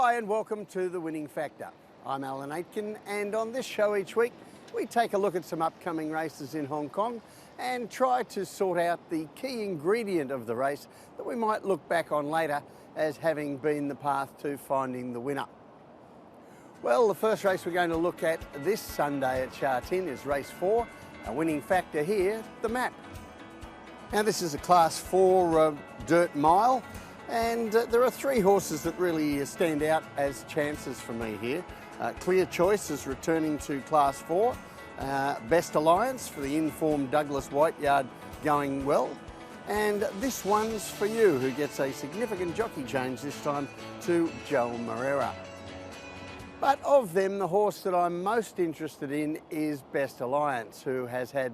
Hi and welcome to The Winning Factor. I'm Alan Aitken, and on this show each week we take a look at some upcoming races in Hong Kong and try to sort out the key ingredient of the race that we might look back on later as having been the path to finding the winner. Well, the first race we're going to look at this Sunday at Sha Tin is race 4, a winning factor here, the map. Now this is a class 4 dirt mile, and there are 3 horses that really stand out as chances for me here. Clear Choice is returning to class 4. Best Alliance for the informed Douglas Whiteyard going well. And this one's for you, who gets a significant jockey change this time to Joel Moreira. But of them, the horse that I'm most interested in is Best Alliance, who has had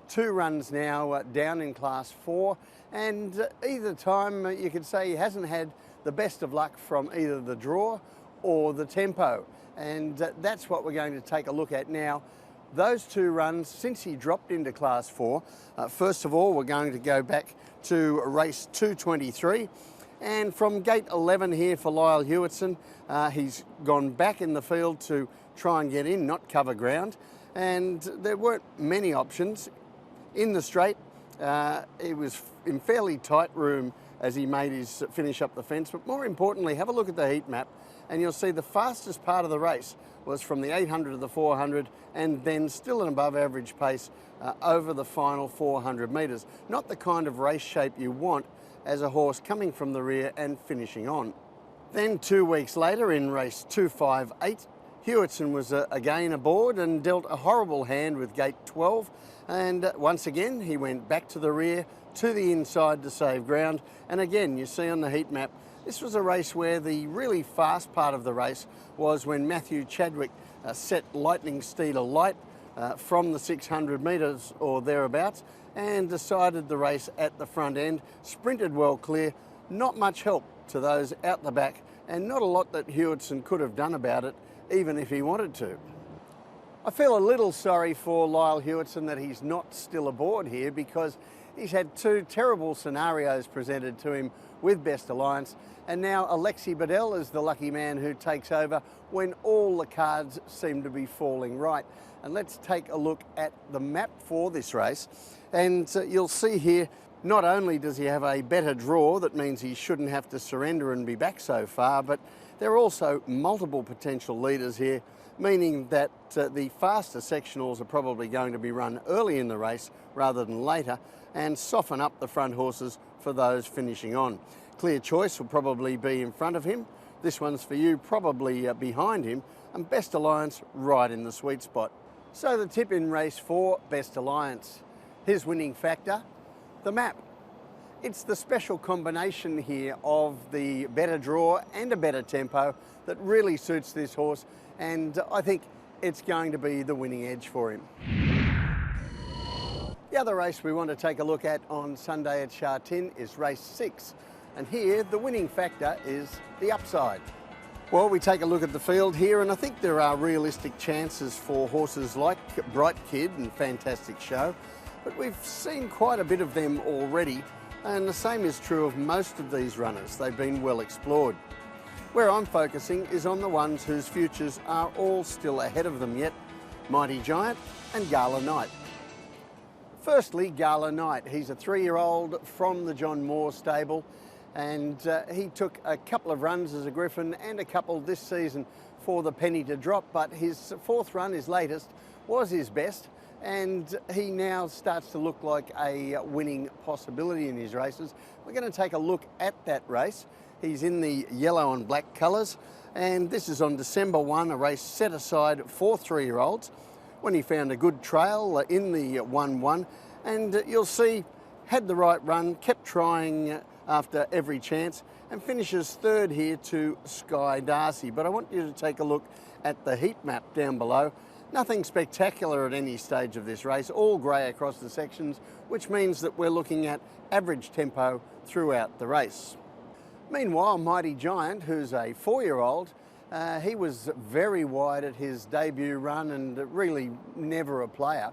2 runs now down in class 4, and either time you could say he hasn't had the best of luck from either the draw or the tempo, and that's what we're going to take a look at now. Those 2 runs since he dropped into class 4. First of all, we're going to go back to race 223. And from gate 11 here for Lyle Hewitson, he's gone back in the field to try and get in, not cover ground. And there weren't many options. In the straight, it was in fairly tight room as he made his finish up the fence. But more importantly, have a look at the heat map and you'll see the fastest part of the race was from the 800 to the 400 and then still an above average pace over the final 400 metres. Not the kind of race shape you want as a horse coming from the rear and finishing on. Then 2 weeks later in race 258, Hewitson was again aboard and dealt a horrible hand with gate 12, and once again he went back to the rear to the inside to save ground. And again, you see on the heat map, this was a race where the really fast part of the race was when Matthew Chadwick set Lightning Steed alight from the 600 metres or thereabouts and decided the race at the front end, sprinted well clear, not much help to those out the back, and not a lot that Hewitson could have done about it, even if he wanted to. I feel a little sorry for Lyle Hewitson that he's not still aboard here, because he's had 2 terrible scenarios presented to him with Best Alliance, and now Alexi Bedell is the lucky man who takes over when all the cards seem to be falling right. And let's take a look at the map for this race. And you'll see here, not only does he have a better draw, that means he shouldn't have to surrender and be back so far, but there are also multiple potential leaders here, meaning that the faster sectionals are probably going to be run early in the race rather than later and soften up the front horses for those finishing on. Clear Choice will probably be in front of him. This one's for you, probably behind him, and Best Alliance right in the sweet spot. So the tip in race 4, Best Alliance. His winning factor, the map. It's the special combination here of the better draw and a better tempo that really suits this horse, and I think it's going to be the winning edge for him. The other race we want to take a look at on Sunday at Sha Tin is race 6, and here the winning factor is the upside. Well, we take a look at the field here, and I think there are realistic chances for horses like Bright Kid and Fantastic Show, but we've seen quite a bit of them already, and the same is true of most of these runners. They've been well explored. Where I'm focusing is on the ones whose futures are all still ahead of them yet, Mighty Giant and Gala Knight. Firstly, Gala Knight. He's a 3-year-old from the John Moore stable, and he took a couple of runs as a Griffin and a couple this season for the penny to drop, but his 4th run, his latest, was his best, and he now starts to look like a winning possibility in his races. We're going to take a look at that race. He's in the yellow and black colours, and this is on December 1, a race set aside for 3-year-olds, when he found a good trail in the 1-1, and you'll see had the right run, kept trying after every chance, and finishes 3rd here to Sky Darcy. But I want you to take a look at the heat map down below. Nothing spectacular at any stage of this race, all grey across the sections, which means that we're looking at average tempo throughout the race. Meanwhile, Mighty Giant, who's a 4-year-old, he was very wide at his debut run and really never a player.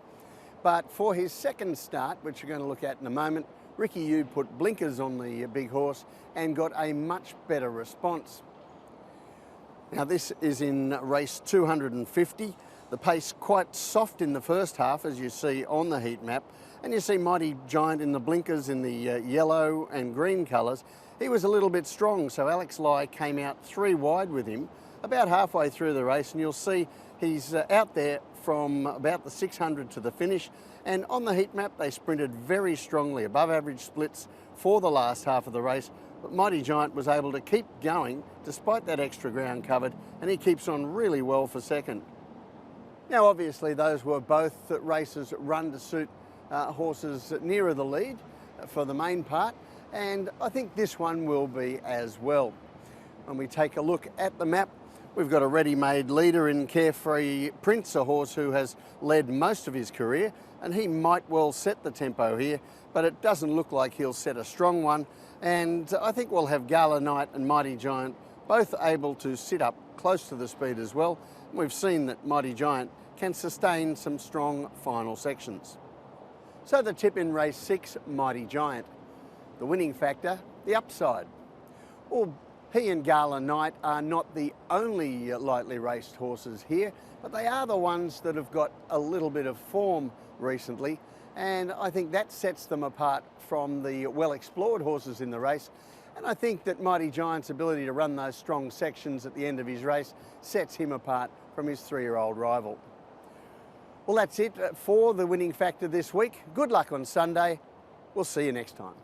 But for his 2nd start, which we're going to look at in a moment, Ricky Yu put blinkers on the big horse and got a much better response. Now this is in race 250. The pace quite soft in the first half, as you see on the heat map, and you see Mighty Giant in the blinkers in the yellow and green colours. He was a little bit strong, so Alex Lai came out 3 wide with him about halfway through the race, and you'll see he's out there from about the 600 to the finish. And on the heat map they sprinted very strongly, above average splits for the last half of the race, but Mighty Giant was able to keep going despite that extra ground covered, and he keeps on really well for second. Now obviously those were both races run to suit horses nearer the lead for the main part, and I think this one will be as well. When we take a look at the map, we've got a ready-made leader in Carefree Prince, a horse who has led most of his career, and he might well set the tempo here, but it doesn't look like he'll set a strong one. And I think we'll have Gala Knight and Mighty Giant both able to sit up close to the speed as well. We've seen that Mighty Giant can sustain some strong final sections. So the tip in race 6, Mighty Giant. The winning factor, the upside. Well, he and Gala Knight are not the only lightly raced horses here, but they are the ones that have got a little bit of form recently, and I think that sets them apart from the well-explored horses in the race. And I think that Mighty Giant's ability to run those strong sections at the end of his race sets him apart from his 3-year-old rival. Well, that's it for the winning factor this week. Good luck on Sunday. We'll see you next time.